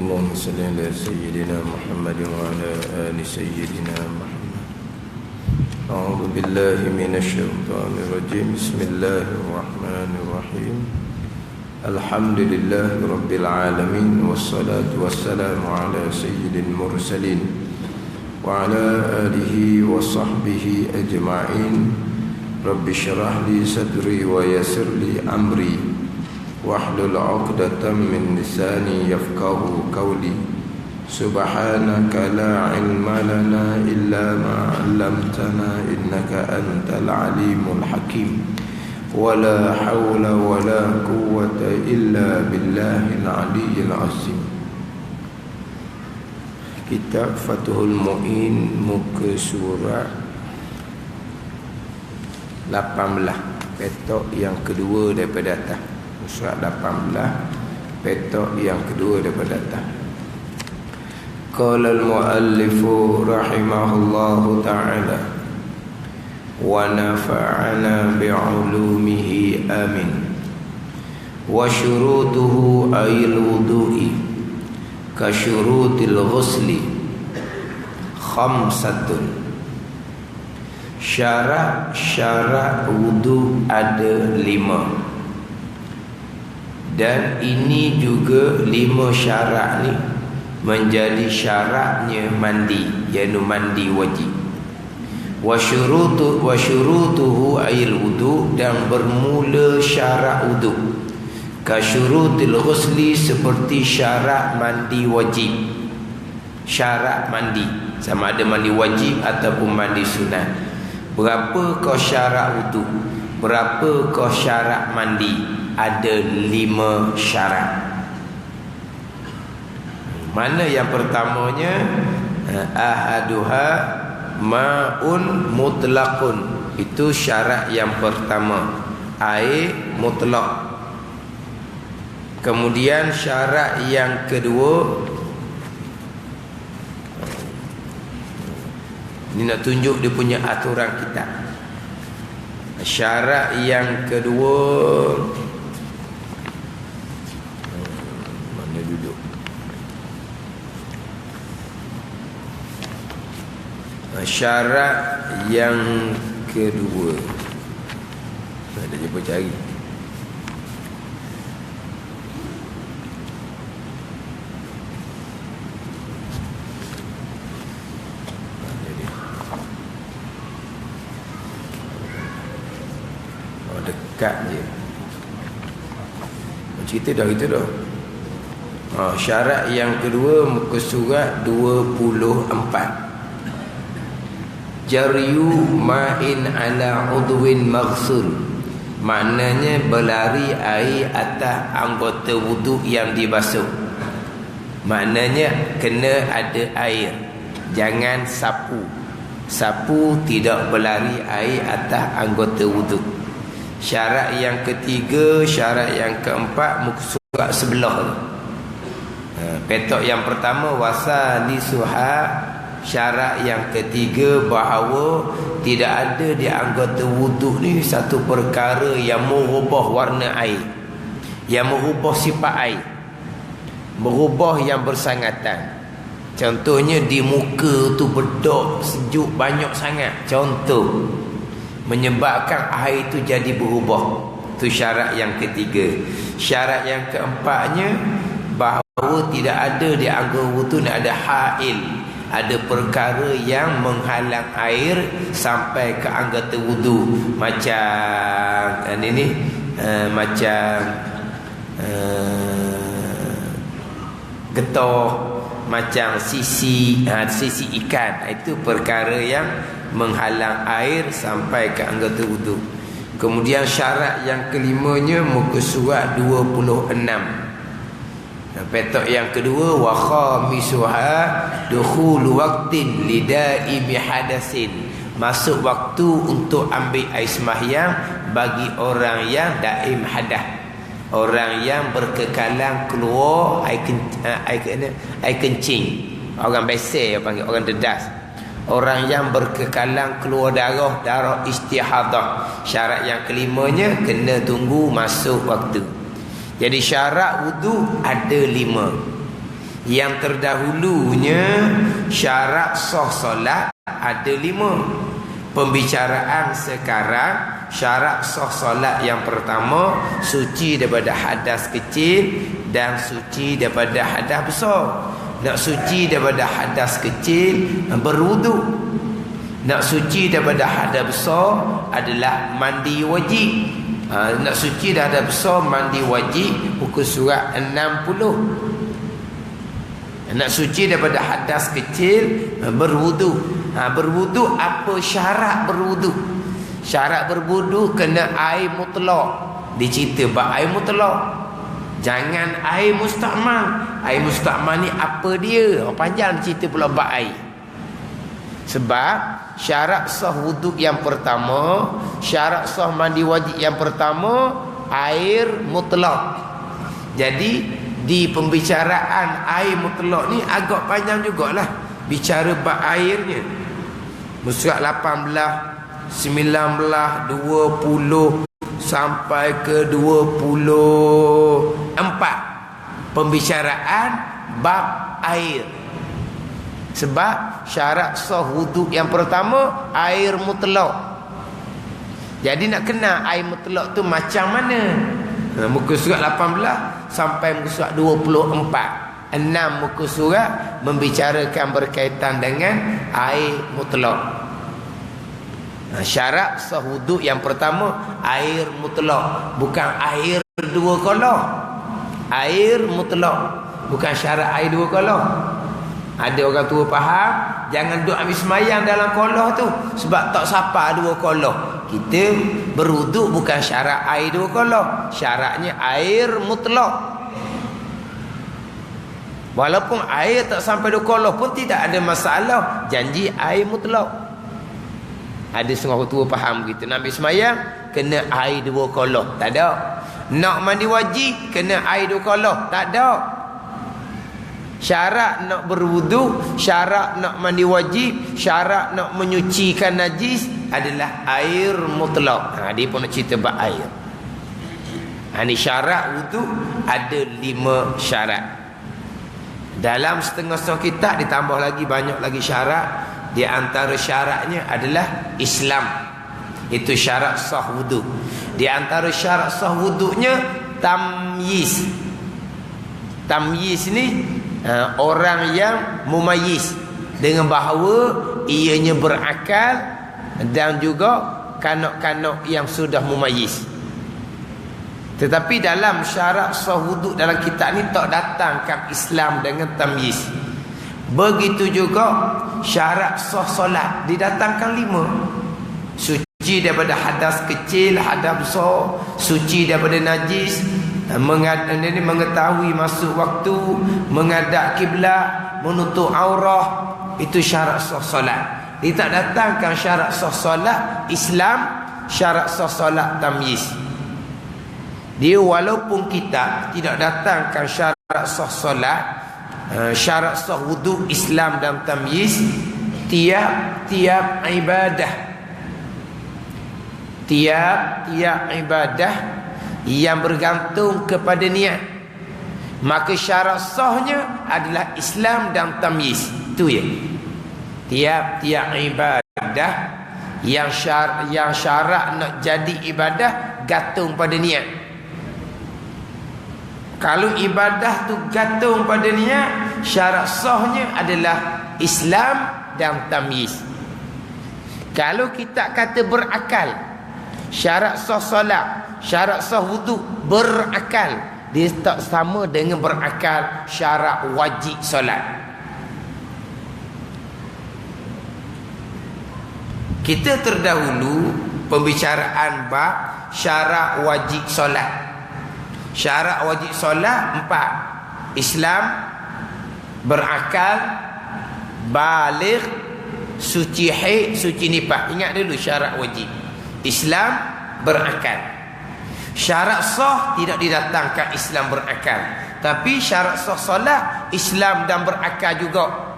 اللهم صل على سيدنا محمد وعلى آل سيدنا محمد. أعوذ بالله من الشيطان الرجيم. بسم الله الرحمن الرحيم. الحمد لله رب العالمين، والصلاة والسلام على سيد المرسلين وعلى آله وصحبه أجمعين. رب اشرح لي صدري ويسر لي أمري واحلل عقدة من لساني يفقهوا قولي. سبحانك لا علم لنا إلا ما علمتنا إنك أنت العليم الحكيم. ولا حول ولا قوة إلا بالله العلي العظيم. Kitab Fathul Mu'in, muka surat 18, petok yang kedua daripada atas. Surat 18, petok yang kedua daripada atas. Qala al-muallifu rahimahullahu ta'ala wa nafa'ana bi'ulumihi amin. Wa syurutuhu ayil wudu'i ka syurutil ghusli khamsatun. Syarat wudu ada 5. Dan ini juga 5 syarat ni menjadi syaratnya mandi, iaitu mandi wajib. Wa syurutuhu ayil wudu, dan bermula syarat wudu ka syurutil ghusli, seperti syarat mandi wajib. Syarat mandi, sama ada mandi wajib ataupun mandi sunat. Berapa kau syarat wudu, berapa kau syarat mandi? Ada 5 syarat. Mana yang pertamanya? Ahaduha ma'un mutlaqun. Itu syarat yang pertama, air mutlak. Kemudian syarat yang kedua, ini nak tunjuk dia punya aturan kitab. Syarat yang kedua, syarat yang kedua, ada cuba cari. Oh, dekat je. Cerita dah gitu dah. Syarat yang kedua, muka surat 24. Jaryu ma'in ala udwin maghsul, maknanya berlari air atas anggota wudu yang dibasuh. Maknanya kena ada air, jangan sapu. Sapu tidak berlari air atas anggota wudu. Syarat yang ketiga, syarat yang keempat, muka surat sebelah. Petok yang pertama, wasalisuha. Syarat yang ketiga, bahawa tidak ada di anggota wuduk ni satu perkara yang merubah warna air, yang merubah sifat air, merubah yang bersangatan. Contohnya di muka tu bedok, sejuk banyak sangat, contoh, menyebabkan air itu jadi berubah. Itu syarat yang ketiga. Syarat yang keempatnya, bahawa tidak ada di anggota wuduk ni ada hail, ada perkara yang menghalang air sampai ke anggota wudu. Macam ini, macam getah, macam sisi ikan. Itu perkara yang menghalang air sampai ke anggota wudu. Kemudian syarat yang kelimanya, muka surat 26. Petok yang kedua, wa khamisuha dukhulu waqtin lidaimi hadasin, masuk waktu untuk ambil air sembahyang bagi orang yang daim hadas, orang yang berkekalan keluar air kencing. Orang biasa panggil orang dedas. Orang yang berkekalan keluar darah istihadah. Syarat yang kelimanya, kena tunggu masuk waktu. Jadi syarat wudu ada 5. Yang terdahulunya syarat sah solat ada 5. Pembicaraan sekarang syarat sah solat yang pertama, suci daripada hadas kecil dan suci daripada hadas besar. Nak suci daripada hadas kecil, berwuduk. Nak suci daripada hadas besar adalah mandi wajib. Nak suci dah hadas besar, mandi wajib, buku surat 60. Nak suci daripada hadas kecil, berwuduk. Berwuduk, apa syarat berwuduk? Syarat berwuduk kena air mutlak. Dicerita bab air mutlak. Jangan air mustakmal. Air mustakmal ni apa dia? Panjang cerita pula bab air. Sebab syarat sah wuduk yang pertama, syarat sah mandi wajib yang pertama, air mutlak. Jadi di pembicaraan air mutlak ni agak panjang jugalah bicara bab airnya. Surat 18, 19, 20 sampai ke 24 pembicaraan bab air. Sebab syarat sah wuduk yang pertama air mutlak. Jadi nak kenal air mutlak tu macam mana? Muka surat 18 sampai muka surat 24. 6 muka surat membicarakan berkaitan dengan air mutlak. Syarat sah wuduk yang pertama air mutlak, bukan air dua kolah. Air mutlak, bukan syarat air dua kolah. Ada orang tua faham, jangan duk ambil semayang dalam kolah tu sebab tak sapa dua kolah. Kita berwuduk bukan syarat air dua kolah, syaratnya air mutlak. Walaupun air tak sampai dua kolah pun tidak ada masalah, janji air mutlak. Ada setengah orang tua faham begitu, nak ambil semayang kena air dua kolah, tak ada. Nak mandi wajib kena air dua kolah, tak ada. Syarat nak berwuduk, syarat nak mandi wajib, syarat nak menyucikan najis adalah air mutlak. Dia pun nak cerita bab air. Ini syarat wuduk ada 5 syarat. Dalam setengah-setengah kitab ditambah lagi banyak lagi syarat. Di antara syaratnya adalah Islam. Itu syarat sah wuduk. Di antara syarat sah wuduknya tamyiz. Tamyiz ni orang yang mumayyiz, dengan bahawa ianya berakal dan juga kanak-kanak yang sudah mumayyiz. Tetapi dalam syarat sah wuduk dalam kitab ni tak datangkan Islam dengan tamyiz. Begitu juga syarat sah solat didatangkan 5. Suci daripada hadas kecil, hadas besar, suci daripada najis, mengetahui masuk waktu, menghadap kiblat, menutup aurah. Itu syarat sah solat. Dia tak datangkan syarat sah solat Islam, syarat sah solat tamyiz. Dia walaupun kitab tidak datangkan syarat sah solat, syarat sah wuduk Islam dan tamyiz, tiap-tiap ibadah yang bergantung kepada niat, maka syarat sahnya adalah Islam dan tamyiz. Itu ya. Tiap-tiap ibadah yang syarat nak jadi ibadah gantung pada niat. Kalau ibadah tu gantung pada niat, syarat sahnya adalah Islam dan tamyiz. Kalau kita kata berakal, syarat sah solat, syarat sah wuduk berakal, dia tak sama dengan berakal syarat wajib solat. Kita terdahulu pembicaraan bab syarat wajib solat. Syarat wajib solat 4. Islam, berakal, baligh, suci haid, suci nifas. Ingat dulu syarat wajib. Islam, berakal. Syarat sah tidak didatangkan Islam berakal, tapi syarat sah solat Islam dan berakal juga.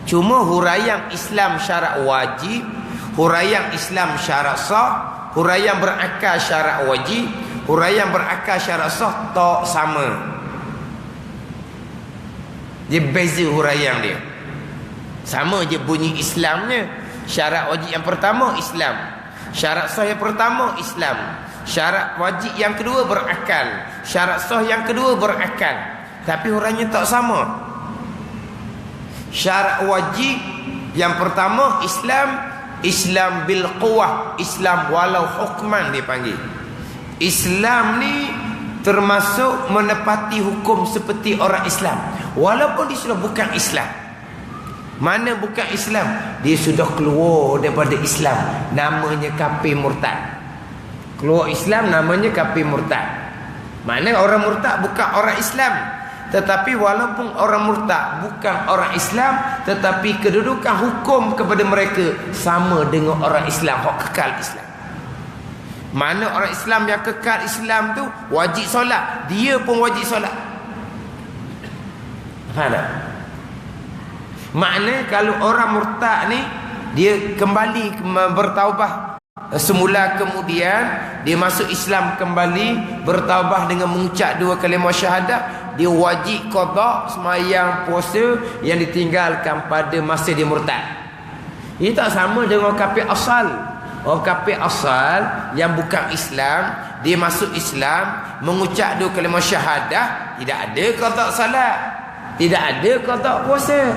Cuma huraian Islam syarat wajib, huraian Islam syarat sah, huraian berakal syarat wajib, huraian berakal syarat sah tak sama. Dia beza huraian dia. Sama je bunyi Islamnya. Syarat wajib yang pertama Islam. Syarat sah yang pertama Islam. Syarat wajib yang kedua berakal. Syarat sah yang kedua berakal. Tapi huraiannya tak sama. Syarat wajib yang pertama Islam. Islam bil quwah. Islam walau hukman dia panggil. Islam ni termasuk menepati hukum seperti orang Islam, walaupun dia sudah bukan Islam. Mana bukan Islam? Dia sudah keluar daripada Islam, namanya kafir murtad. Keluar Islam namanya kafir murtad. Mana orang murtad bukan orang Islam, tetapi walaupun orang murtad bukan orang Islam, tetapi kedudukan hukum kepada mereka sama dengan orang Islam, hak kekal Islam. Mana orang Islam yang kekal Islam tu wajib solat, dia pun wajib solat. Faham tak? Makna kalau orang murtad ni dia kembali bertaubah semula, kemudian dia masuk Islam kembali, bertaubah dengan mengucap 2 kalimah syahadat, dia wajib qada sembahyang puasa yang ditinggalkan pada masa dia murtad. Ini tak sama dengan kafir asal. Orang kafir asal yang bukan Islam, dia masuk Islam, mengucap 2 kalimah syahadah, tidak ada qada salat, tidak ada qada puasa.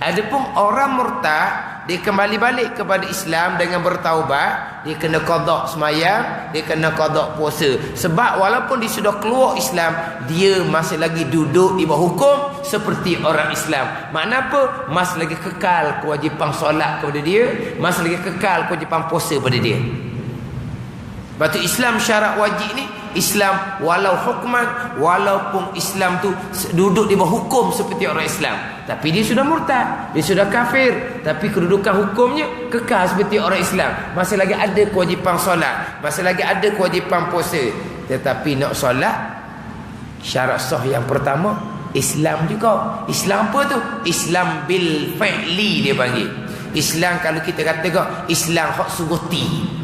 Adapun orang murtad, dia kembali balik kepada Islam dengan bertaubat, dia kena qada sembahyang, dia kena qada puasa. Sebab walaupun dia sudah keluar Islam, dia masih lagi duduk di bawah hukum seperti orang Islam. Makna apa? Masih lagi kekal kewajipan solat kepada dia, masih lagi kekal kewajipan puasa pada dia. Lepas tu Islam syarat wajib ni, Islam walau hukman, walaupun Islam tu duduk di bawah hukum seperti orang Islam, tapi dia sudah murtad, dia sudah kafir, tapi kedudukan hukumnya kekal seperti orang Islam. Masih lagi ada kewajipan solat, masih lagi ada kewajipan puasa. Tetapi nak solat, syarat sah yang pertama Islam juga. Islam apa tu? Islam bil fi'li dia panggil. Islam kalau kita kata kau Islam hak suguti,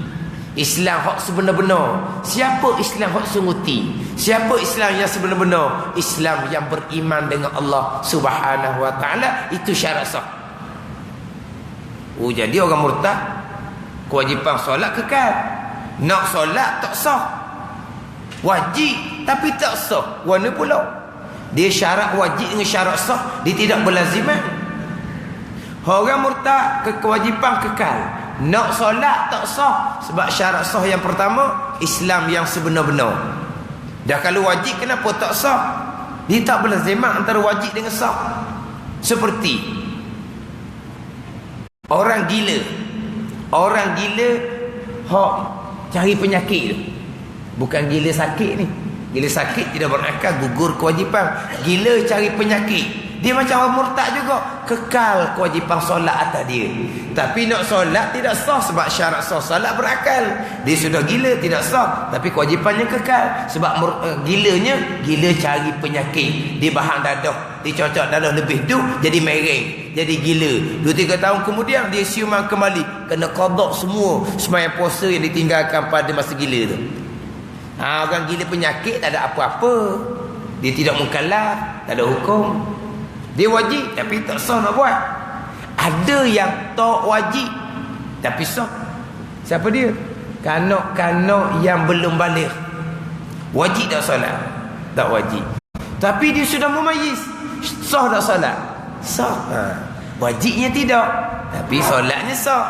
Islam hak sebenar-benar. Siapa Islam hak sunguti? Siapa Islam yang sebenar-benar? Islam yang beriman dengan Allah Subhanahu wa taala, itu syarat sah. Oh, jadi orang murtad kewajipan solat kekal. Nak solat tak sah. Wajib tapi tak sah. Warna pula. Dia syarat wajib dengan syarat sah, dia tidak berlaziman. Orang murtad kewajipan kekal. Nak solat tak sah sebab syarat sah yang pertama Islam yang sebenar-benar. Dah kalau wajib kenapa tak sah? Dia tak berlaziman antara wajib dengan sah. Seperti orang gila. Orang gila hak cari penyakit tu. Bukan gila sakit ni. Gila sakit tidak berakal, gugur kewajipan. Gila cari penyakit, dia macam orang murtad juga, kekal kewajipan solat atas dia. Tapi nak solat tidak sah sebab syarat sah solat berakal. Dia sudah gila tidak sah, tapi kewajipannya kekal. Sebab gilanya, gila cari penyakit. Dia bahan dadah, dia cocok dadah lebih tu, jadi mereng, jadi gila. 2-3 tahun kemudian dia siuman kembali, kena qada semua sembahyang puasa yang ditinggalkan pada masa gila tu. Orang gila penyakit tak ada apa-apa, dia tidak mukallaf, tak ada hukum. Dia wajib tapi tak sah nak buat. Ada yang tak wajib tapi sah. Siapa dia? Kanak-kanak yang belum baligh. Wajib tak solat? Tak wajib. Tapi dia sudah mumayyiz. Sah tak solat? Sah. Wajibnya tidak, tapi solatnya sah.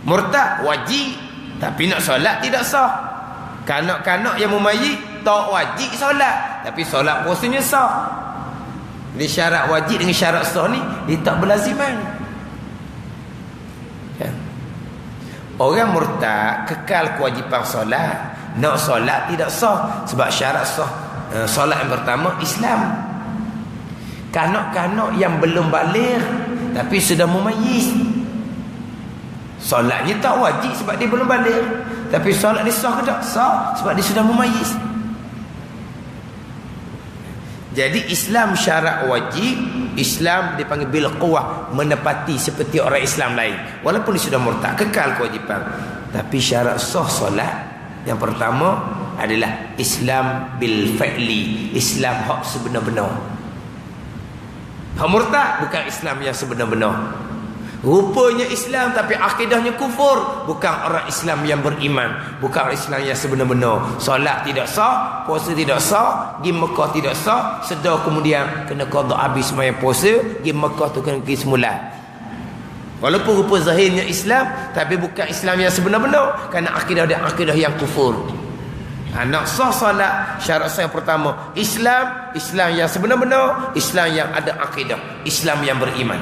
Murtad wajib tapi nak solat tidak sah. Kanak-kanak yang mumayyiz tak wajib solat, tapi solat puasanya sah. Jadi syarat wajib dengan syarat sah ni dia tak berlaziman. Ya. Orang murtad kekal kewajipan solat, nak solat tidak sah sebab syarat sah solat yang pertama Islam. Kanak-kanak yang belum baligh tapi sudah mumayyiz, solatnya tak wajib sebab dia belum baligh, tapi solat dia sah ke tak? Sah sebab dia sudah mumayyiz. Jadi Islam syarat wajib, Islam dipanggil bil quwah, menepati seperti orang Islam lain walaupun dia sudah murtad, kekal kewajipan. Tapi syarat sah solat yang pertama adalah Islam bil fi'li, Islam hak sebenar-benar. Hak murtad bukan Islam yang sebenar-benar. Rupanya Islam tapi akidahnya kufur. Bukan orang Islam yang beriman. Bukan orang Islam yang sebenar-benar. Solat tidak sah, puasa tidak sah, pergi Mekah tidak sah, sedar kemudian kena qada habis sembahyang puasa, pergi Mekah tu kena pergi semula. Walaupun rupa zahirnya Islam, tapi bukan Islam yang sebenar-benar, kerana akidah dia akidah yang kufur. Nak sah solat, syarat sah yang pertama Islam, Islam yang sebenar-benar, Islam yang ada akidah, Islam yang beriman.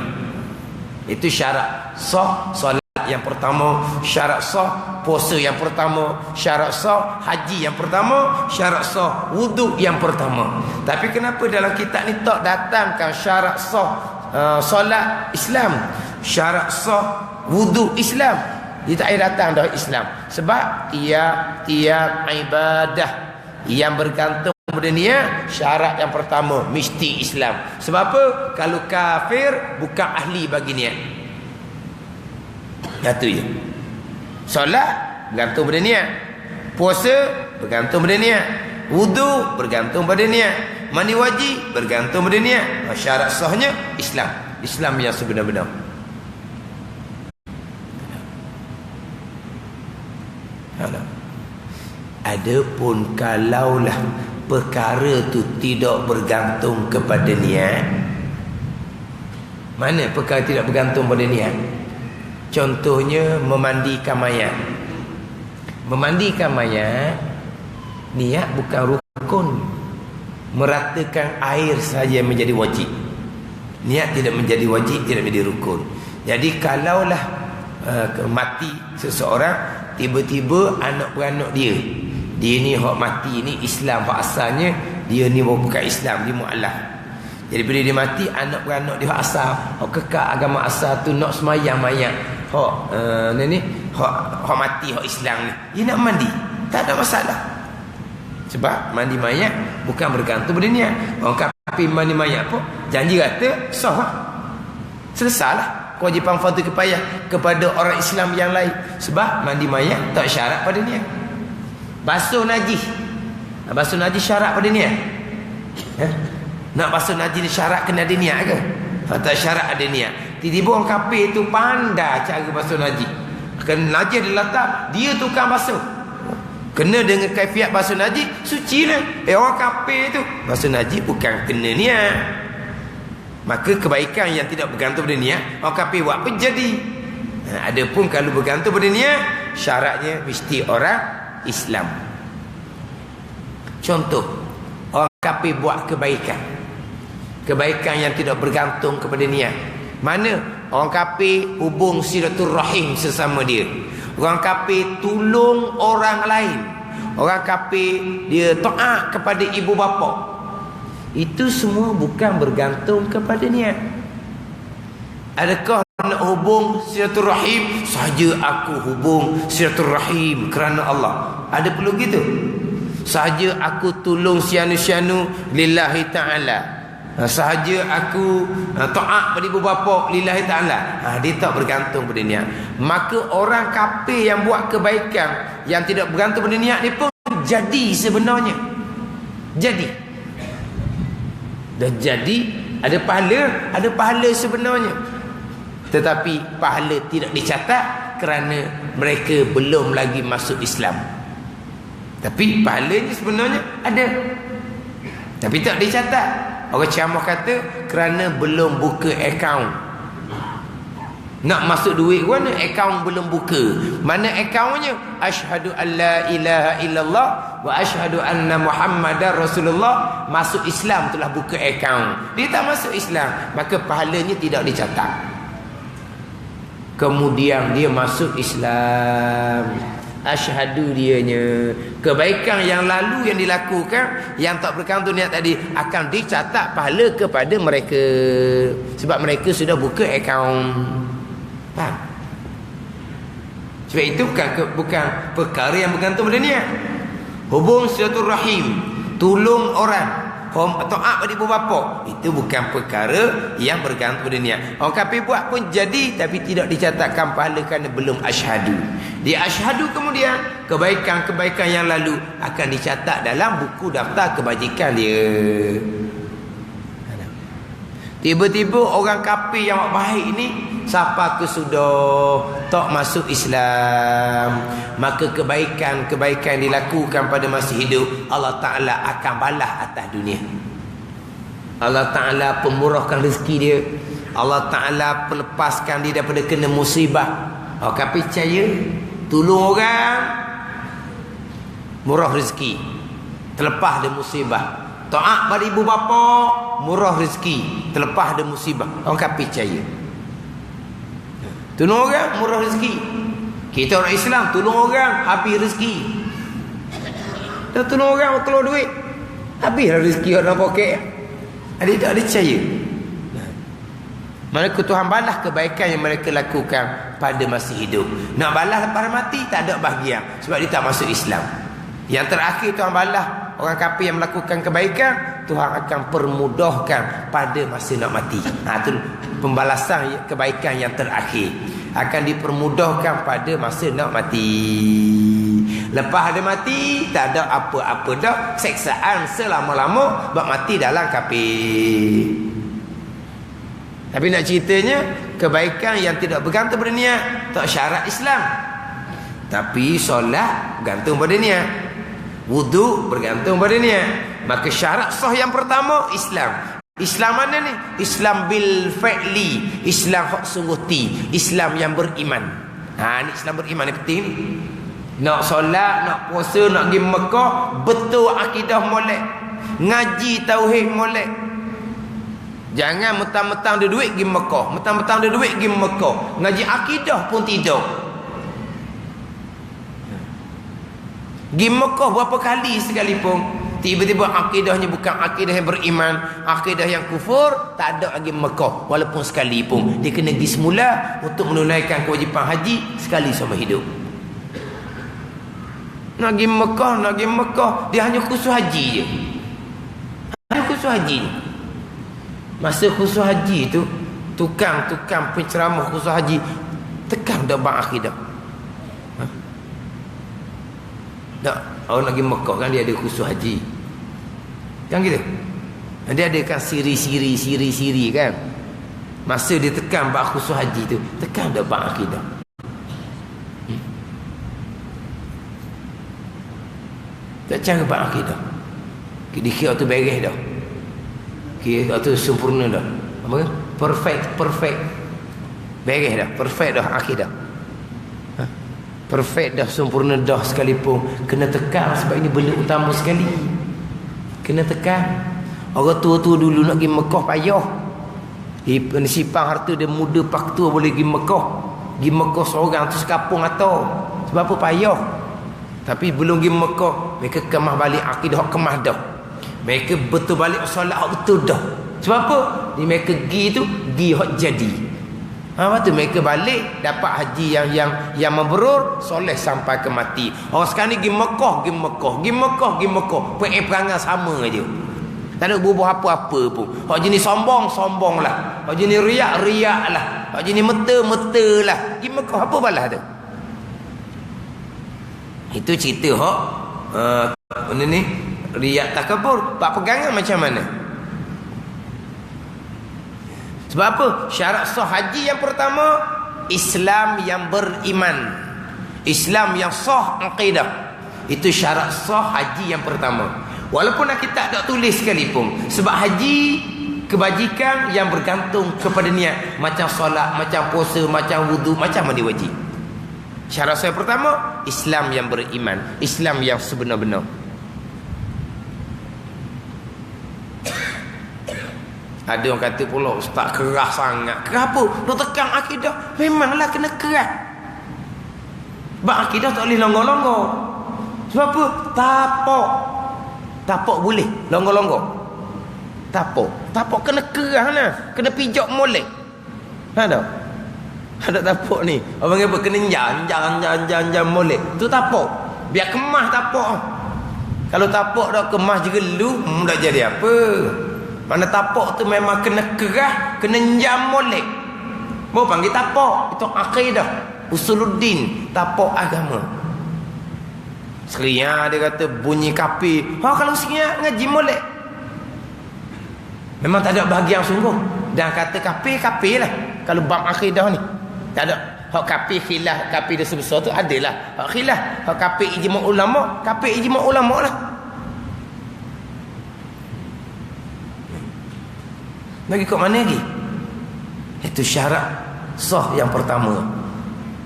Itu syarat sah solat yang pertama, syarat sah puasa yang pertama, syarat sah haji yang pertama, syarat sah wuduk yang pertama. Tapi kenapa dalam kitab ni tak datangkan syarat sah solat Islam, syarat sah wuduk Islam? Dia tak datang dah Islam. Sebab tiap ibadah yang bergantung pada niat, syarat yang pertama mesti Islam. Sebab apa? Kalau kafir bukan ahli bagi niat. Itu je. Solat bergantung pada niat. Puasa bergantung pada niat. Wudu bergantung pada niat. Mandi wajib bergantung pada niat. Syarat sahnya Islam. Islam yang sebenar-benar. Adapun kalaulah perkara tu tidak bergantung kepada niat. Mana perkara tidak bergantung pada niat? Contohnya memandikan mayat. Memandikan mayat, niat bukan rukun. Meratakan air saja menjadi wajib. Niat tidak menjadi wajib, tidak menjadi rukun. Jadi kalaulah mati seseorang, tiba-tiba anak beranak dia ni hak mati ni Islam hak asalnya, dia ni bukan Islam, dia mu'alaf. Jadi bila dia mati, anak beranak dia hak asal, hak kekal agama asal tu nak semayang mayat hak hak mati hak Islam ni, dia nak mandi, tak ada masalah. Sebab mandi mayat bukan bergantung pada niat. Orang kafir mandi mayat pun janji kata sah, selesailah kewajipan fardu kifayah kepada orang Islam yang lain. Sebab mandi mayat tak syarat pada niat. Basuh najis, basuh najis syarat pada niat? Nak basuh najis syarat kena ada niat ke? Tak syarat ada niat. Tiba-tiba orang kafir tu pandai cara basuh najis. Kena najis dia letak, dia tukang basuh. Kena dengan kaifiat basuh najis, suci lah. Orang kafir tu basuh najis bukan kena niat. Maka kebaikan yang tidak bergantung pada niat, orang kafir buat pun jadi. Adapun kalau bergantung pada niat, syaratnya mesti orang Islam. Contoh, orang kafir buat kebaikan, kebaikan yang tidak bergantung kepada niat. Mana? Orang kafir hubung silaturahim sesama dia. Orang kafir tolong orang lain. Orang kafir dia taat kepada ibu bapa. Itu semua bukan bergantung kepada niat. Adakah nak hubung silaturahim saja aku hubung silaturahim kerana Allah? Ada perlu gitu? Sahaja aku tolong sianu-sianu lillahi ta'ala, sahaja aku taat pada ibu bapa lillahi ta'ala, dia tak bergantung pada niat. Maka orang kafir yang buat kebaikan yang tidak bergantung pada niat ni pun jadi sebenarnya. Jadi dah jadi, ada pahala sebenarnya. Tetapi pahala tidak dicatat kerana mereka belum lagi masuk Islam. Tapi pahalanya sebenarnya ada, tapi tak dicatat. Orang ceramah kata kerana belum buka akaun. Nak masuk duit mana? Akaun belum buka. Mana akaunnya? Asyhadu an la ilaha illallah wa asyhadu anna Muhammadar Rasulullah. Masuk Islam telah buka akaun. Dia tak masuk Islam, maka pahalanya tidak dicatat. Kemudian dia masuk Islam, asyhadu dianya, kebaikan yang lalu yang dilakukan yang tak bergantung niat tadi akan dicatat pahala kepada mereka, sebab mereka sudah buka akaun. Faham? Sebab itu bukan perkara yang bergantung pada niat. Hubung silaturahim, tolong orang, taat pada ibu bapa, itu bukan perkara yang bergantung pada niat. Orang kafir buat pun jadi, tapi tidak dicatatkan pahala kerana belum asyhadu. Dia asyhadu, kemudian kebaikan-kebaikan yang lalu akan dicatat dalam buku daftar kebajikan dia. Tiba-tiba orang kafir yang baik ni, siapa ke sudah tak masuk Islam, maka kebaikan dilakukan pada masa hidup, Allah Ta'ala akan balas atas dunia. Allah Ta'ala pemurahkan rezeki dia. Allah Ta'ala melepaskan dia daripada kena musibah. Orang kafir percaya, tolong orang, murah rezeki, terlepas dari musibah. Taat pada ibu bapa, murah rezeki, terlepas dari musibah. Orang kafir percaya. Tolong orang, murah rezeki. Kita orang Islam, tolong orang, habis rezeki. Dah tolong orang, keluar duit, habislah rezeki orang poket. Ada percaya. Mereka Tuhan balas kebaikan yang mereka lakukan pada masa hidup. Nak balas lepas mati, tak ada bahagian, sebab dia tak masuk Islam. Yang terakhir Tuhan balas orang kafir yang melakukan kebaikan, Tuhan akan permudahkan pada masa nak mati. Itu pembalasan kebaikan yang terakhir, akan dipermudahkan pada masa nak mati. Lepas ada mati, tak ada apa-apa dah, seksaan selama-lama, sebab mati dalam kafir. Tapi nak ceritanya, kebaikan yang tidak bergantung pada niat, tak syarat Islam. Tapi solat bergantung pada niat, wuduk bergantung pada niat. Maka syarat sah yang pertama, Islam. Islam mana ni? Islam bil fa'li, Islam hak sungguh-ti, Islam yang beriman. Ni Islam beriman ni penting. Nak solat, nak puasa, nak pergi Mekah, betul akidah molek, ngaji tauhid molek. Jangan mentang-mentang ada duit pergi Mekah, mentang-mentang ada duit pergi Mekah, ngaji akidah pun tidak. Pergi Mekah berapa kali sekalipun, tiba-tiba akidahnya bukan akidah yang beriman, akidah yang kufur, tak ada lagi Mekah. Walaupun sekali pun dia kena pergi semula untuk menunaikan kewajipan haji sekali seumur hidup. Nak pergi Mekah, dia hanya khusus haji je. Hanya khusus haji. Masa khusus haji tu, tukang penceramah khusus haji tekan dah bang akidah. Tak, orang nak pergi Mekah kan dia ada khusus haji. Kan gitu. Dia ada kan siri kan. Masa dia tekan bab khusus haji tu, tekan dah bab akidah. Tak cara bab akidah. Dikira tu beres dah. Kira tu sempurna dah. Apa? Perfect. Beres dah, perfect dah akidah. Perfect dah, sempurna dah sekalipun, kena tekan sebab ini benda utama sekali. Kena tekan. Orang tua-tua dulu nak pergi Mekah payah. Simpan harta dia muda pak tua boleh pergi Mekah. Pergi Mekah seorang tu sekapung atau. Sebab apa payah. Tapi belum pergi Mekah, mereka kemah balik akidah kemah dah. Mereka betul balik solat betul dah. Sebab apa? Mereka pergi tu, pergi hak jadi. Lepas tu mereka balik dapat haji yang mabrur, soleh sampai ke mati. Orang sekarang ni pergi Mekah. Perangai sama aja. Tak ada berubah apa-apa pun. Hak jenis sombong lah. Hak jenis riak lah. Hak jenis meta lah. Pergi Mekah apa balas tu? Itu cerita hak ni riak takabur. Pak pegangan macam mana? Sebab apa? Syarat sah haji yang pertama, Islam yang beriman, Islam yang sah akidah. Itu syarat sah haji yang pertama. Walaupun kita tak tulis sekalipun, sebab haji kebajikan yang bergantung kepada niat. Macam solat, macam puasa, macam wudu, macam mandi wajib. Syarat sah yang pertama, Islam yang beriman, Islam yang sebenar-benar. Ada orang kata pula, ustaz keras sangat. Keras apa? Nak tekan akidah. Memanglah kena keras. Sebab akidah tak boleh longgar-longgar. Sebab apa? Tapak boleh longgar-longgar. Tapak kena keras lah. Kena pijak molek. Ada tapak ni. Abang apa? Kena jangan molek. Itu tapak. Biar kemah tapak. Kalau tapak dah kemah jerelu, tak jadi apa. Mana tapak tu memang kena keras, kena jam molek. Mau panggil tapak, itu akidah, usuluddin, tapak agama. Sekalian dia kata bunyi kapi. Kalau sekalian ngaji molek. Memang tak ada bahagian sungguh. Dan kata kafir lah. Kalau bab akidah ni. Tak ada. Hak kafir khilaf, kafir dia sebesar tu adalah hak khilaf. Hak kafir ijma' ulama, kafir ijma' ulama lah. Bagi kat mana lagi? Itu syarat sah yang pertama.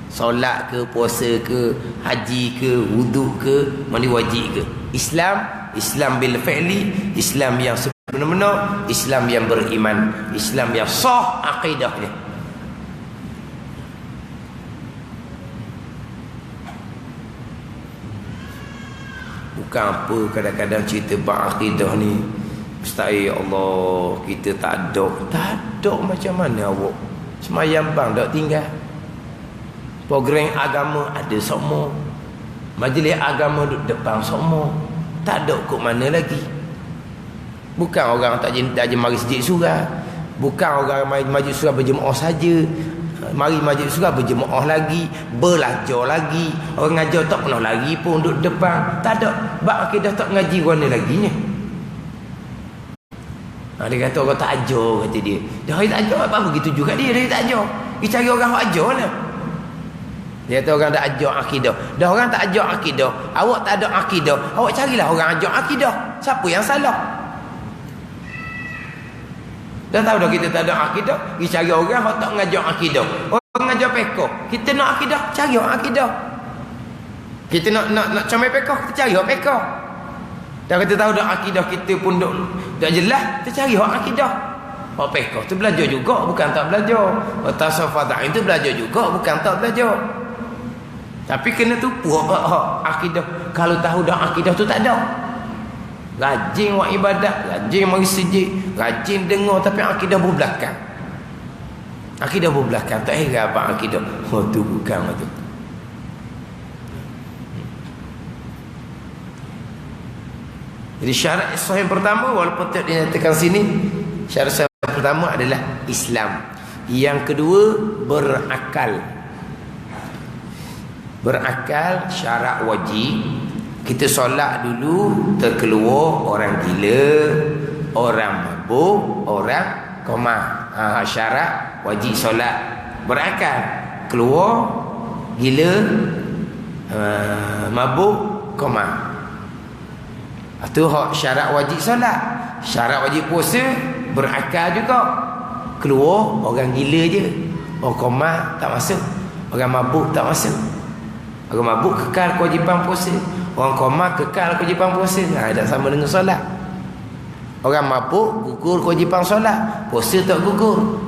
Solat ke, puasa ke, haji ke, wuduk ke, mandi wajib ke. Islam bil fi'li, Islam yang sebenar-benar, Islam yang beriman, Islam yang sah akidahnya. Bukan apa kadang-kadang cerita bab akidah ni Ustaz, ya Allah, kita tak ada macam mana awak semayang bang tak tinggal, program agama ada semua, majlis agama duduk depan semua, tak ada kok mana lagi. Bukan orang tak mari sejid surah, bukan orang majlis surah berjemaah saja, mari majlis surah berjemaah lagi, belajar lagi. Orang ngajar tak pernah lagi pun duduk depan, tak ada. Bab akidah tak ngaji mana lagi ni. Dia kata orang tak ajar, kata dia. Dia tak ajar apa begitu juga dia tak ajar. Dia cari orang yang ajar lah. Dia kata orang tak ajar akidah. Dah orang tak ajar akidah, awak tak ada akidah, awak carilah orang ajar akidah. Siapa yang salah? Dah tahu dah kita tak ada akidah, kita cari orang yang tak ngajar akidah. Orang ngajar pekoh, kita nak akidah, cari orang akidah. Kita nak comel pekoh, kita cari orang pekoh. Dah kita tahu dah akidah kita pun dah jelas, kita cari orang akidah. Orang pekoh tu belajar juga, bukan tak belajar. Orang tasawuf fadha'in tu belajar juga, bukan tak belajar. Tapi kena tupu akidah. Kalau tahu dah akidah tu tak ada. Rajin buat ibadat, rajin mari sujud, rajin dengar, tapi akidah berbelakang. Akidah berbelakang, tak heran apa akidah. Oh tu bukan tu. Jadi syarat sahih pertama, walaupun tidak dinyatakan sini, syarat sahih pertama adalah Islam. Yang kedua, berakal. Berakal syarat wajib. Kita solat dulu, terkeluar orang gila, orang mabuk, orang koma. Syarat wajib solat. Berakal, keluar, gila, mabuk, koma. Itu syarat wajib solat. Syarat wajib puasa, berakal juga. Keluar orang gila je, orang koma tak masuk, orang mabuk tak masuk. Orang mabuk kekal kewajipan puasa, orang koma kekal kewajipan puasa. Tak sama dengan solat. Orang mabuk gugur kewajipan solat, puasa tak gugur.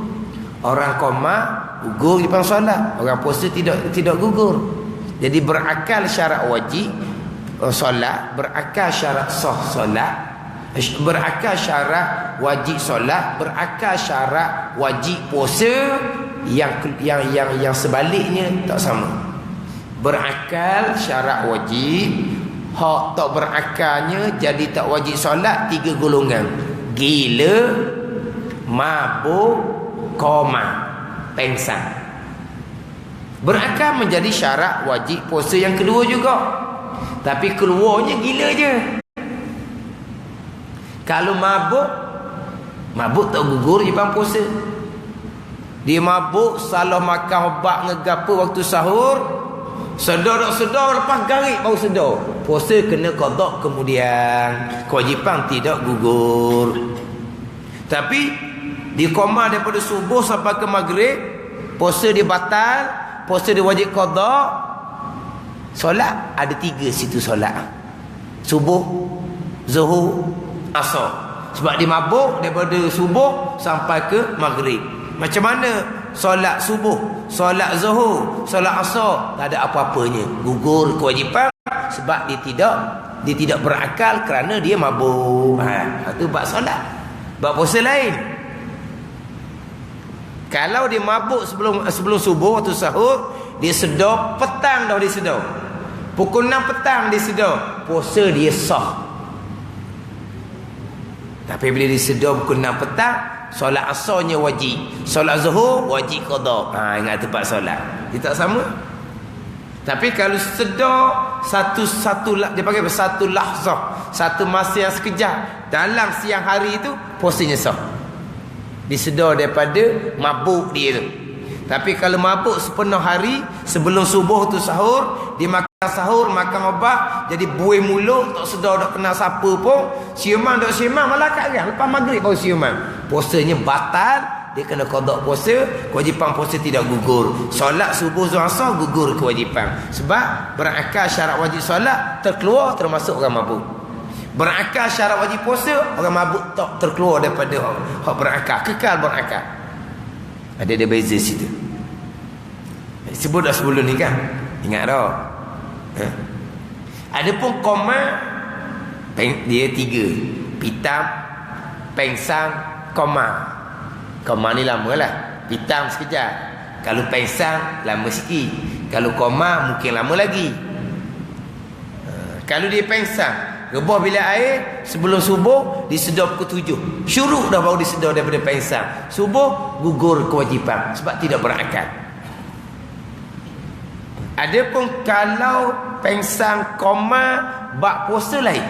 Orang koma gugur kewajipan solat, orang puasa tidak gugur. Jadi berakal syarat wajib solat, berakal syarat sah solat, berakal syarat wajib solat, berakal syarat wajib puasa. Yang sebaliknya tak sama. Berakal syarat wajib, hak tak berakalnya jadi tak wajib solat. 3 golongan: gila, mabuk, koma, pengsan. Berakal menjadi syarat wajib puasa yang kedua juga, tapi keluarnya gila je. Kalau mabuk tak gugur je bang puasa. Dia mabuk, salah makan obat ngegapa waktu sahur, sedar lepas garik baru sedar, puasa kena qada kemudian, kewajipan tidak gugur. Tapi dia koma daripada subuh sampai ke maghrib, puasa dia batal, puasa dia wajib qada. Solat ada 3 situ solat: subuh, zuhur, asar. Sebab dia mabuk daripada subuh sampai ke maghrib. Macam mana solat subuh, solat zuhur, solat asar tak ada apa-apanya, gugur kewajipan sebab dia tidak berakal kerana dia mabuk. Itu bab solat. Bab puasa lain. Kalau dia mabuk sebelum subuh waktu sahur, dia sedar petang dah, dia sedar pukul 6 petang dia sedar, puasa dia sah. Tapi bila dia sedar pukul 6 petang, solat asarnya wajib, solat zuhur wajib qada. Ingat tempat solat dia tak sama. Tapi kalau sedar satu dia panggil satu lahzah, satu masa yang sekejap dalam siang hari itu, puasanya sah. Disedar daripada mabuk dia tu. Tapi kalau mabuk sepenuh hari, sebelum subuh tu sahur, dia makan sahur, makan obat, jadi buih mulut, tak sedar tak kenal siapa pun, siuman dok siuman malah kat orang lepas maghrib baru siuman. Puasanya batal, dia kena qada puasa, kewajipan puasa tidak gugur. Solat subuh zuhur asar gugur kewajipan. Sebab berakal syarat wajib solat terkeluar termasuk orang mabuk. Berakal syarat wajib puasa, orang mabuk tak terkeluar daripada hak berakal, kekal berakal. Ada beza situ. Sebut dah sebelum ni kan. Ingat dah. Adapun koma dia 3. Pitam, pengsang, koma. Koma ni lama lah. Pitam sekejap. Kalau pengsang lama sikit. Kalau koma mungkin lama lagi. Kalau dia pengsang, rebah bilik air sebelum subuh disedar pukul 7. Syuruk dah baru disedar daripada pengsang. Subuh gugur kewajipan sebab tidak berakal. Adapun kalau pengsang koma bak puasa lain.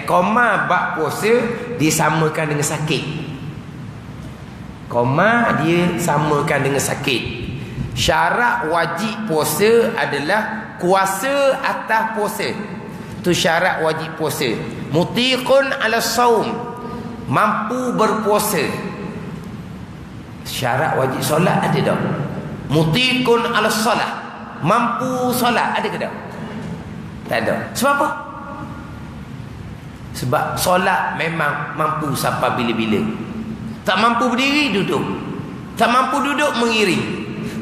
Koma bak puasa disamakan dengan sakit. Koma dia samakan dengan sakit. Syarat wajib puasa adalah kuasa atas puasa. Itu syarat wajib puasa. Mutiqun ala saum, mampu berpuasa. Syarat wajib solat ada tak? Mutiqun ala salat, mampu solat ada ke tak? Tak ada. Sebab apa? Sebab solat memang mampu sampai bila-bila. Tak mampu berdiri, duduk. Tak mampu duduk, mengiring.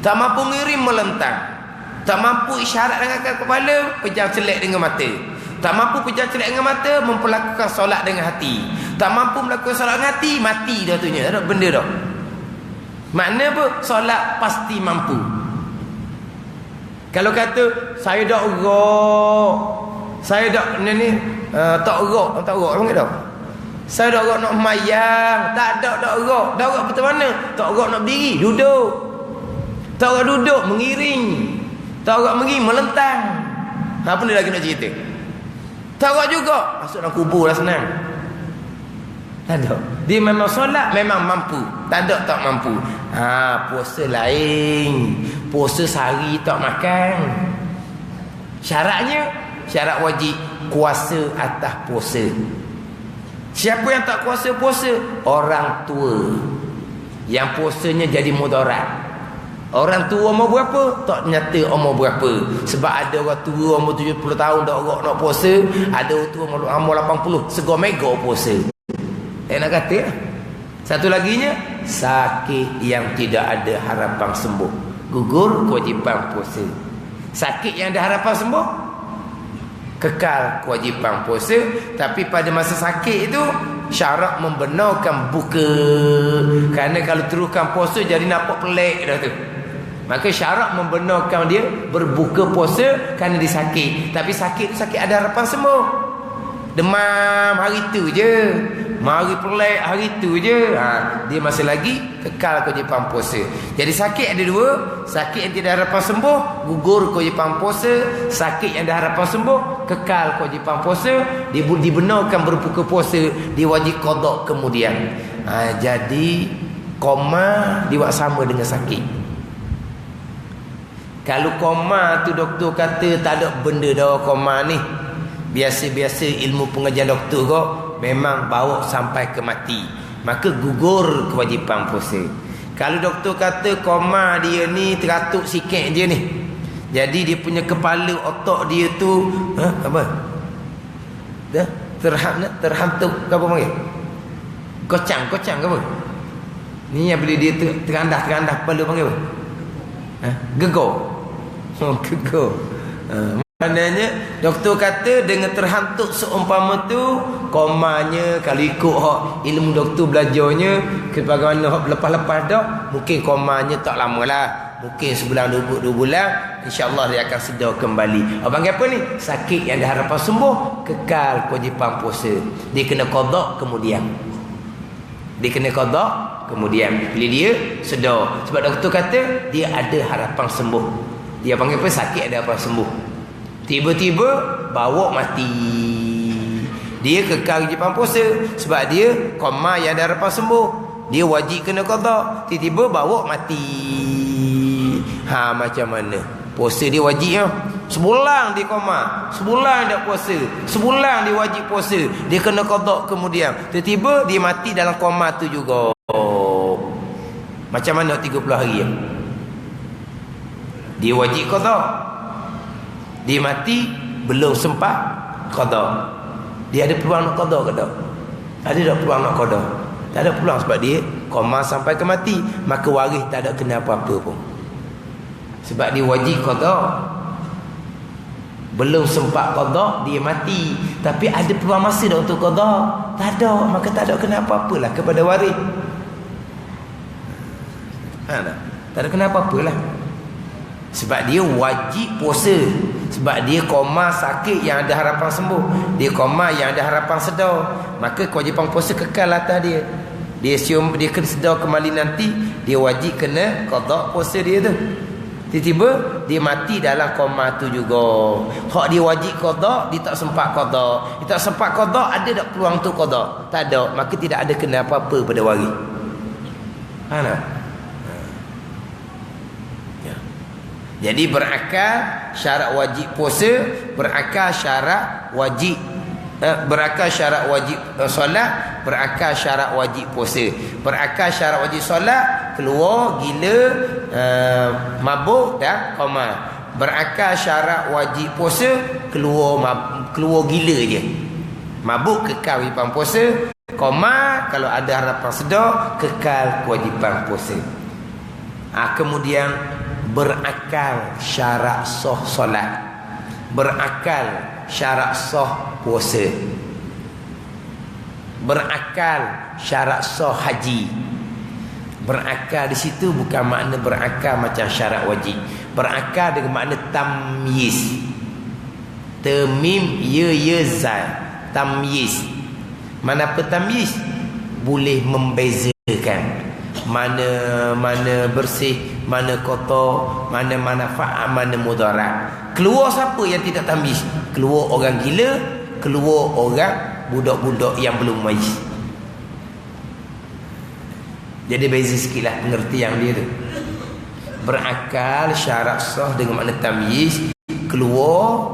Tak mampu mengiring, melentang. Tak mampu isyarat dengan kepala, pejam celak dengan mata. Tak mampu pejam celak dengan mata, memperlakukan solat dengan hati. Tak mampu melakukan solat dengan hati, mati dah tu nya. Tak ada benda dah. Makna apa? Solat pasti mampu. Kalau kata saya dak erok, saya dak ni tak erok apa tak? Saya dak erok nak mayang, tak ada dak erok. Dak erok betul mana? Tak erok nak berdiri, duduk. Tak erok duduk, mengiring. Tak erok mengiring, melentang. Apa ni lagi nak cerita? Tak erok juga, masuk dalam kubur dah senang. Tak ada. Dia memang solat memang mampu. Tak ada tak mampu. Puasa lain. Puasa sehari tak makan. Syaratnya, syarat wajib kuasa atas puasa. Siapa yang tak kuasa puasa? Orang tua. Yang puasanya jadi mudarat. Orang tua umur berapa? Tak nyata umur berapa. Sebab ada orang tua umur 70 tahun tak nak puasa. Ada orang tua umur 80 segor mega puasa. Nak kata ya? Satu laginya, sakit yang tidak ada harapan sembuh, gugur kewajipan puasa. Sakit yang ada harapan sembuh, kekal kewajipan puasa. Tapi pada masa sakit itu syarat membenarkan buka. Kerana kalau teruskan puasa jadi nampak pelik dah tu. Maka syarat membenarkan dia berbuka puasa kerana dia sakit. Tapi sakit ada harapan sembuh. Demam hari tu je, mari pelik hari tu je. Dia masih lagi kekal kewajipan puasa. Jadi sakit ada dua. Sakit yang tidak harapan sembuh, gugur kewajipan puasa. Sakit yang ada harapan sembuh, kekal kewajipan puasa. Dia dibenarkan berbuka puasa, dia wajib qada kemudian. Jadi koma diwak sama dengan sakit. Kalau koma tu doktor kata tak ada benda dah koma ni, biasa-biasa ilmu pengajian doktor kok memang bawa sampai ke mati, maka gugur kewajipan puasa. Kalau doktor kata koma dia ni teratuk sikit je ni, jadi dia punya kepala otak dia tu apa dah terhantuk ke apa panggil, kocang ke apa ni, yang bila dia terandah kepala panggil apa, gegor. Gegor. Maknanya doktor kata dengan terhantuk seumpama tu komanya, kalau ikut hak ilmu doktor belajarnya bagaimana hak lepas-lepas dah, mungkin komanya tak lama lah, mungkin sebulan 2 bulan, insya-Allah dia akan sedar kembali. Abang apa ni? Sakit yang dah harapan sembuh, kekal kewajipan puasa. Dia kena qada kemudian. Dia kena qada kemudian bila dia sedar. Sebab doktor kata dia ada harapan sembuh. Dia panggil apa? Sakit ada harapan sembuh. Tiba-tiba bawa mati, dia kekal kewajipan puasa sebab dia koma yang ada harapan sembuh. dia wajib kena qada, tiba-tiba bawa mati. Macam mana? Puasa dia wajib ya. Sebulan dia koma, sebulan dia puasa, sebulan dia wajib puasa, dia kena qada kemudian. Tiba-tiba dia mati dalam koma tu juga. Macam mana 30 hari ya? Dia wajib qada. Dia mati belum sempat qada. Dia ada peluang nak qada ke tak? Ada tak peluang nak qada? Tak ada peluang sebab dia koma sampai ke mati, maka waris tak ada kena apa-apa pun. Sebab dia wajib qada. Belum sempat qada, dia mati. Tapi ada peluang masa dah untuk qada? Tak ada, maka tak ada kena apa-apalah kepada waris. Tak ada kena apa-apalah. Sebab dia wajib puasa. Sebab dia koma sakit yang ada harapan sembuh, dia koma yang ada harapan sedar, maka kewajipan puasa kekal atas dia. Dia kena sedar kembali nanti, dia wajib kena qada puasa dia tu. Tiba-tiba dia mati dalam koma tu juga. Hak dia wajib qada, dia tak sempat qada. Dia tak sempat qada, ada tak peluang tu qada? Tak ada, maka tidak ada kena apa-apa pada waris. Faham? Jadi berakal syarat wajib puasa, berakal syarat wajib berakal syarat wajib solat, berakal syarat wajib puasa. Berakal syarat wajib solat, keluar gila, mabuk dan koma. Berakal syarat wajib puasa, keluar gila je. Mabuk kekal kewajipan puasa, koma kalau ada harapan sedar kekal kewajipan puasa. Kemudian berakal syarat sah solat, berakal syarat sah puasa, berakal syarat sah haji. Berakal di situ bukan makna berakal macam syarat wajib. Berakal dengan makna tamyiz. Tamim ya zal. Tamyiz. Mana apa tamyiz? Boleh membezakan mana bersih, mana kotor, mana manfaat, mana mudarat. Keluar siapa yang tidak tamyiz? Keluar orang gila, keluar orang budak-budak yang belum majlis. Jadi beza sikitlah pengertian dia tu. Berakal syarat sah dengan makna tamyiz, keluar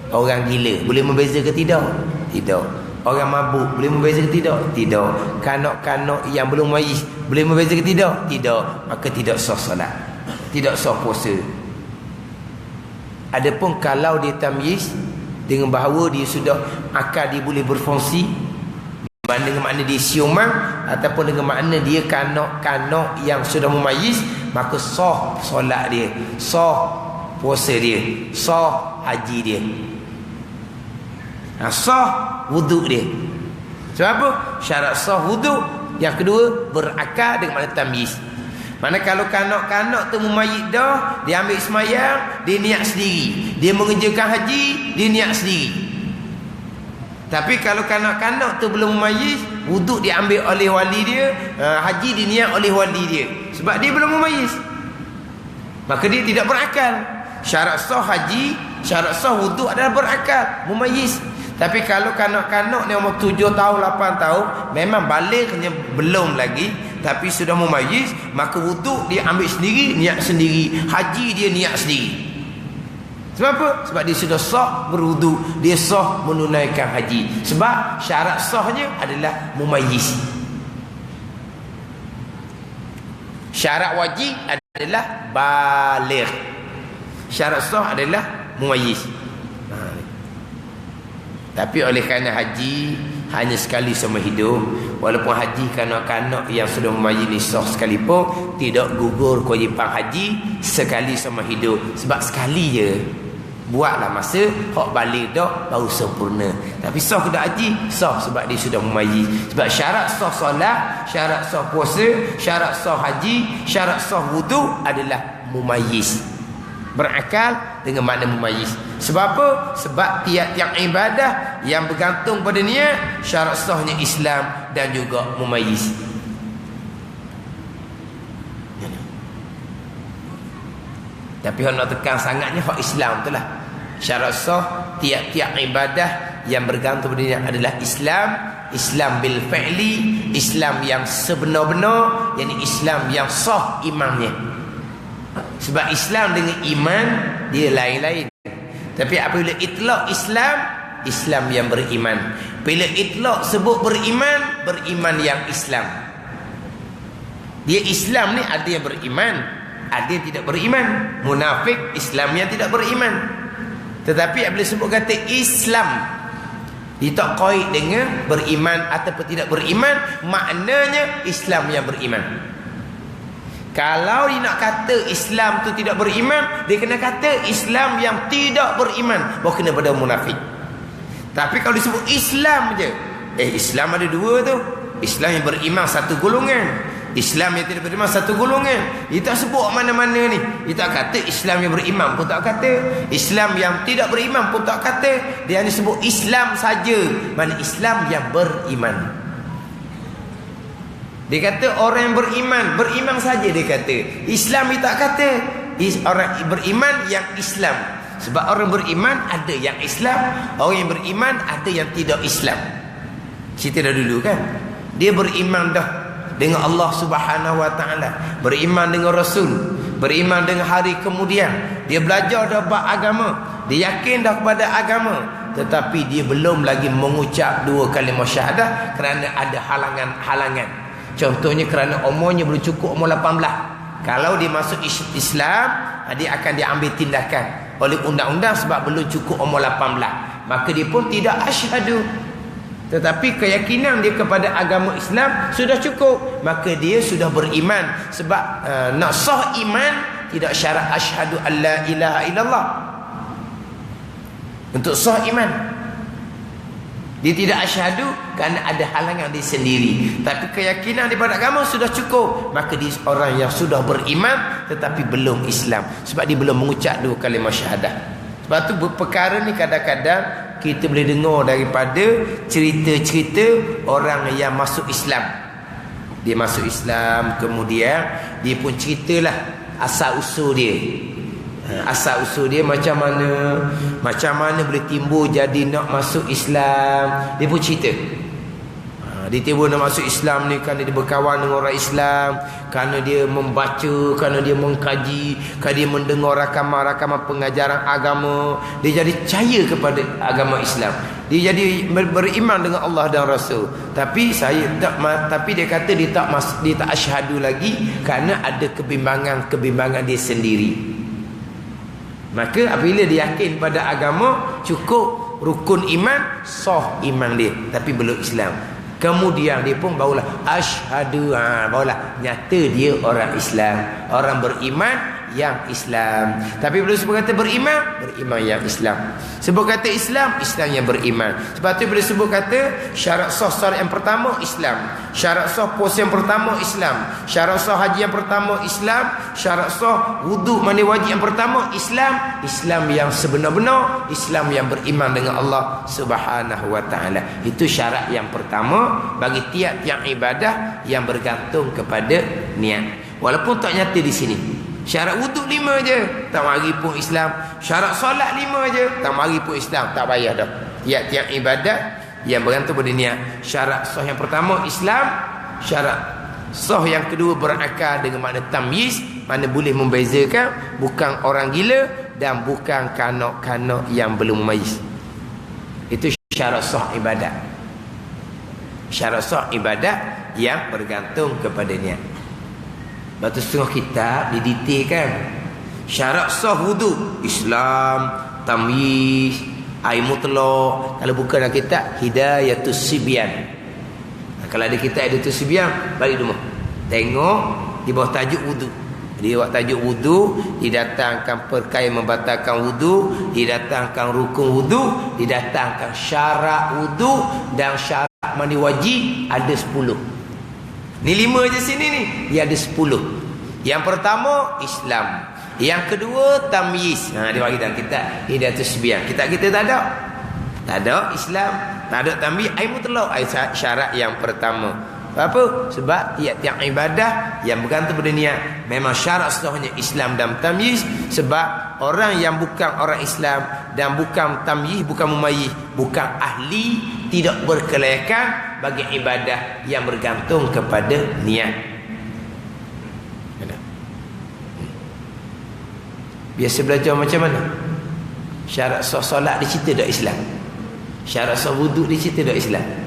orang gila. Boleh membeza ke tidak? Tidak. Orang mabuk boleh membeza ke tidak? Tidak. Kanak-kanak yang belum majlis boleh membeza ke tidak? Tidak. Maka tidak sah solat, tidak sah puasa. Adapun kalau dia tamyiz dengan bahawa dia sudah akal dia boleh berfungsi, dengan makna dia siuman ataupun dengan makna dia kanak-kanak yang sudah memayyiz, maka sah solat dia, sah puasa dia, sah haji dia, sah wuduk dia. Sebab apa? Syarat sah wuduk. Yang kedua, berakal dengan makna tamyiz. Mana kalau kanak-kanak tu memayit dah, dia ambil semayang, dia niat sendiri. Dia mengerjakan haji, dia niat sendiri. Tapi kalau kanak-kanak tu belum memayyiz, wuduk dia ambil oleh wali dia, haji dia niat oleh wali dia. Sebab dia belum memayyiz, maka dia tidak berakal. Syarat sah haji, syarat sah wuduk adalah berakal, memayyiz. Tapi kalau kanak-kanak ni umur 7 tahun, 8 tahun, memang balighnya belum lagi, tapi sudah memayyiz, maka wuduk dia ambil sendiri, niat sendiri. Haji dia niat sendiri. Sebab apa? Sebab dia sudah sah berwuduk, dia sah menunaikan haji. Sebab syarat sahnya adalah memayyiz. Syarat wajib adalah baligh. Syarat sah adalah memayyiz. Tapi oleh kerana haji hanya sekali seumur hidup, walaupun haji kanak-kanak yang sudah memayyiz ni sah sekalipun, tidak gugur kewajipan haji sekali seumur hidup. Sebab sekali je. Buatlah masa hak balik dah baru sempurna. Tapi sah ke tak haji? Sah sebab dia sudah memayyiz. Sebab syarat sah solat, syarat sah puasa, syarat sah haji, syarat sah wuduk adalah memayyiz. Berakal dengan makna memayyiz. Sebab apa? Sebab tiap-tiap ibadah yang bergantung pada niat, syarat sahnya Islam dan juga memayyiz. Tapi hak nak tekan sangatnya hak Islam tu lah. Syarat sah tiap-tiap ibadah yang bergantung pada niat adalah Islam bil fi'li, Islam yang sebenar-benar, yakni Islam yang sah imannya. Sebab Islam dengan iman dia lain-lain. Tapi apabila itlaq Islam yang beriman. Bila itlaq sebut beriman yang Islam. Dia Islam ni ada yang beriman, ada yang tidak beriman. Munafik Islam yang tidak beriman. Tetapi apabila sebut kata Islam, dia tak kait dengan beriman ataupun tidak beriman, maknanya Islam yang beriman. Kalau dia nak kata Islam tu tidak beriman, dia kena kata Islam yang tidak beriman, baru kena pada munafik. Tapi kalau disebut Islam je, Islam ada dua tu. Islam yang beriman satu golongan, Islam yang tidak beriman satu golongan. Dia tak sebut mana-mana ni. Dia tak kata Islam yang beriman pun tak kata, Islam yang tidak beriman pun tak kata. Dia hanya sebut Islam saja. Mana Islam yang beriman. Dia kata orang yang beriman saja dia kata. Islam dia tak kata. Orang beriman yang Islam. Sebab orang beriman ada yang Islam, orang yang beriman ada yang tidak Islam. Cerita dah dulu kan. Dia beriman dah dengan Allah Subhanahu Wa Taala, beriman dengan Rasul, beriman dengan hari kemudian. Dia belajar dah bab agama, dia yakin dah kepada agama, tetapi dia belum lagi mengucap dua kalimah syahadah kerana ada halangan. Contohnya kerana umurnya belum cukup umur 18. Kalau dia masuk Islam, dia akan diambil tindakan oleh undang-undang sebab belum cukup umur 18. Maka dia pun tidak asyhadu. Tetapi keyakinan dia kepada agama Islam sudah cukup, maka dia sudah beriman. Sebab nak sah iman tidak syarat asyhadu alla ilaha illallah. Untuk sah iman dia tidak asyhadu kerana ada halangan dia sendiri. Tapi keyakinan daripada agama sudah cukup, maka dia orang yang sudah beriman tetapi belum Islam, sebab dia belum mengucap dua kalimah syahadah. Sebab tu perkara ni kadang-kadang kita boleh dengar daripada cerita-cerita orang yang masuk Islam. Dia masuk Islam, kemudian dia pun ceritalah asal usul dia. Asal usul dia macam mana boleh timbul jadi nak masuk Islam. Dia pun cerita. Dia timbul nak masuk Islam ni kerana dia berkawan dengan orang Islam, kerana dia membaca, kerana dia mengkaji, kerana dia mendengar rakaman-rakaman pengajaran agama. Dia jadi percaya kepada agama Islam. Dia jadi beriman dengan Allah dan Rasul. Tapi dia kata dia tak asyhadu lagi kerana ada kebimbangan dia sendiri. Maka apabila dia yakin pada agama, cukup rukun iman, sah iman dia, tapi belum Islam. Kemudian dia pun barulah asyhadu, barulah nyata dia orang Islam, orang beriman yang Islam. Tapi bila sebut kata beriman yang Islam. Sebut kata Islam yang beriman. Sebab tu bila sebut kata syarat sah solat yang pertama Islam, syarat sah puasa yang pertama Islam, syarat sah haji yang pertama Islam, syarat sah wudu mandi wajib yang pertama Islam yang sebenar-benar, Islam yang beriman dengan Allah Subhanahu Wa Taala. Itu syarat yang pertama bagi tiap-tiap ibadah yang bergantung kepada niat. Walaupun tak nyata di sini. Syarat wuduk 5 je, tak mari pun Islam. Syarat solat 5 je, tak mari pun Islam. Tak payah dah. Tiap-tiap ibadat yang bergantung pada niat. Syarat sah yang pertama Islam, syarat sah yang kedua berakal dengan makna tamyiz, mana boleh membezakan, bukan orang gila dan bukan kanak-kanak yang belum memayyiz. Itu syarat sah ibadat. Syarat sah ibadat yang bergantung kepada niat. Batu setengah kitab didetailkan syarat sah wudu Islam, tamyiz, air mutlaq. Kalau bukan dalam kitab Hidayatus Sibyan, kalau ada kitab Hidayatus Sibyan, balik rumah tengok di bawah tajuk wudu. Di bawah tajuk wudu didatangkan perkara membatalkan wudu, didatangkan rukun wudu, didatangkan syarat wudu, dan syarat mandi wajib ada 10. Ni 5 je sini ni. Dia ada 10. Yang pertama Islam, yang kedua tamyiz. Dia bagi dalam kitab Hidayatus Sibyan. Kitab kita tak ada Islam, tak ada tamyiz, ai mutlaq, ai syarat yang pertama. Apa? Sebab tiap-tiap ibadah yang bergantung pada niat. Memang syarat sahnya Islam dan tamyiz. Sebab orang yang bukan orang Islam dan bukan tamyiz, bukan mumayyiz, bukan ahli, tidak berkelayakan bagi ibadah yang bergantung kepada niat. Biasa belajar macam mana? Syarat sah solat dia cerita dak Islam. Syarat sah wuduk dia cerita dak Islam.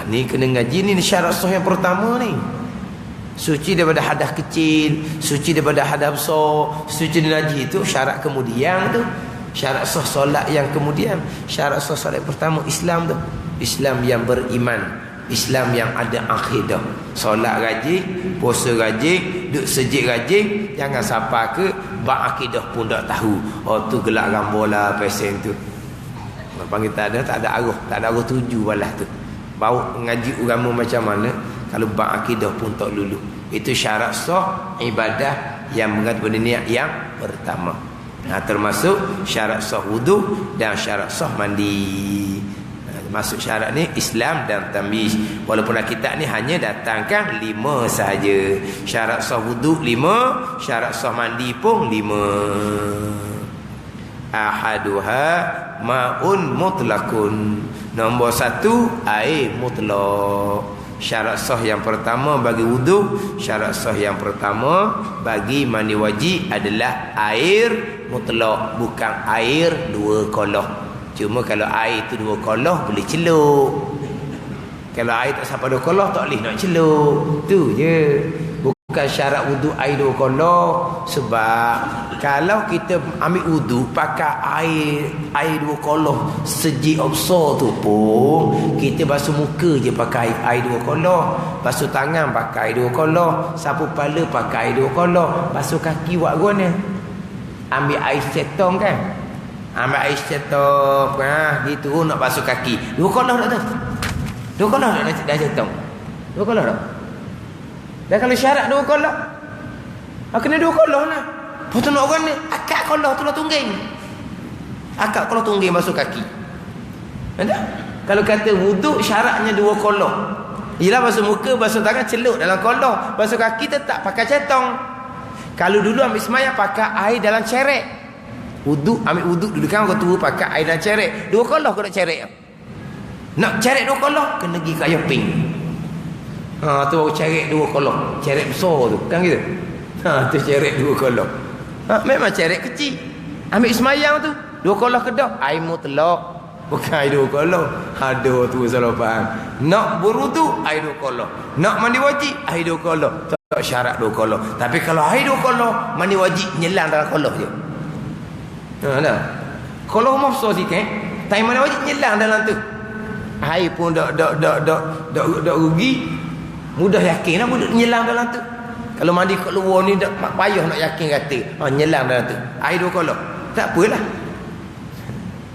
Ni kena ngaji ni syarat sah yang pertama ni. Suci daripada hadas kecil, suci daripada hadas besar, suci dari najis itu syarat kemudian tu. Syarat sah solat yang kemudian. Syarat sah solat pertama Islam tu. Islam yang beriman, Islam yang ada akidah. Solat rajin, puasa rajin, duduk sejid rajin, jangan siapa ke bab akidah pun tak tahu. Oh tu gelak gambar lah pesen tu. Panggil tak ada arah tuju balas tu. Bawa ngaji agama macam mana kalau bab akidah pun tak lulu. Itu syarat sah ibadah yang mengandung pada niat yang pertama. Termasuk syarat sah wudu dan syarat sah mandi. Masuk syarat ni Islam dan tamyiz. Walaupun kitab ni hanya datangkan 5 sahaja. Syarat sah wudu 5, syarat sah mandi pun 5. Ahaduha ma'un mutlakun. Nombor 1 air mutlak. Syarat sah yang pertama bagi wudu, syarat sah yang pertama bagi mandi wajib adalah air mutlak, bukan air 2 kolah. Cuma kalau air tu 2 kolah boleh celup. Kalau air tak sampai 2 kolah tak boleh nak celup. Tu je. Bukan syarat wudu air 2 kolah. Sebab kalau kita ambil wudu pakai air 2 kolah sejik besar tu pun, kita basuh muka je pakai air 2 kolah, basuh tangan pakai air 2 kolah, sapu kepala pakai air 2 kolah, basuh kaki buat guna. Ambil air setong kan, ambil air setong gitu nak basuh kaki 2 kolah tak tu, 2 kolah tak dah setong, 2 kolah tak. Dan kalau syarat 2 kolah, kena 2 kolah lah. Lepas tu nak orang ni akak kolah tu lah tungging. Akak kolah tungging basuh kaki. Ada? Kalau kata wuduk syaratnya 2 kolah. Ialah basuh muka, basuh tangan celup dalam kolah. Basuh kaki tetap pakai cetong. Kalau dulu ambil semayang pakai air dalam cerek. Wuduk, ambil wuduk dulu kan orang tua pakai air dalam cerek. 2 kolah kau nak cerek. Nak cerek 2 kolah kena pergi kat Yaping. Tu baru cerek 2 kolah. Cerek besar tu, kan gitu. Tu cerek 2 kolah. Memang cerek kecil. Ambil semayang tu 2 kolah kedak, air mutlak, bukan air 2 kolah. Aduh tu salah faham. Nak berwuduk air 2 kolah, nak mandi wajib air 2 kolah. Tak syarat 2 kolah. Tapi kalau air 2 kolah, mandi wajib nyelang dalam kolah je. Dah. Kolah mah besar sikit, tapi mandi wajib nyelang dalam tu. Air pun dak rugi. Mudah yakin lah mudah nyelang dalam tu. Kalau mandi kat luar ni tak payah nak yakin kata nyelang dalam tu. Air 2 kolah. Tak apalah.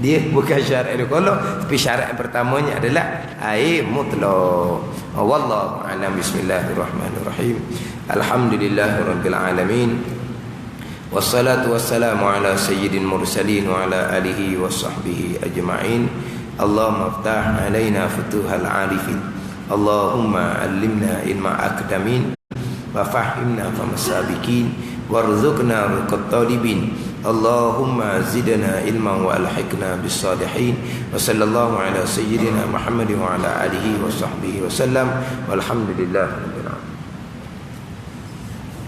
Dia bukan syarat 2 kolah, tapi syarat yang pertamanya adalah air mutlak. Wallahu a'lam. Bismillahirrahmanirrahim. Alhamdulillahirabbil alamin. Wassalatu wassalamu ala sayyidil mursalin wa ala alihi washabbihi ajma'in. Allahumma iftah alaina futuhal arifin. Allahumma allimna ilma akdamin wa fahimna famasabikin warzuqna rizqat talibin. Allahumma zidna ilman wa alhiqna bis salihin. Wa sallallahu ala sayyidina Muhammadin wa ala alihi wa sahbihi wa sallam. Walhamdulillah rabbil alamin.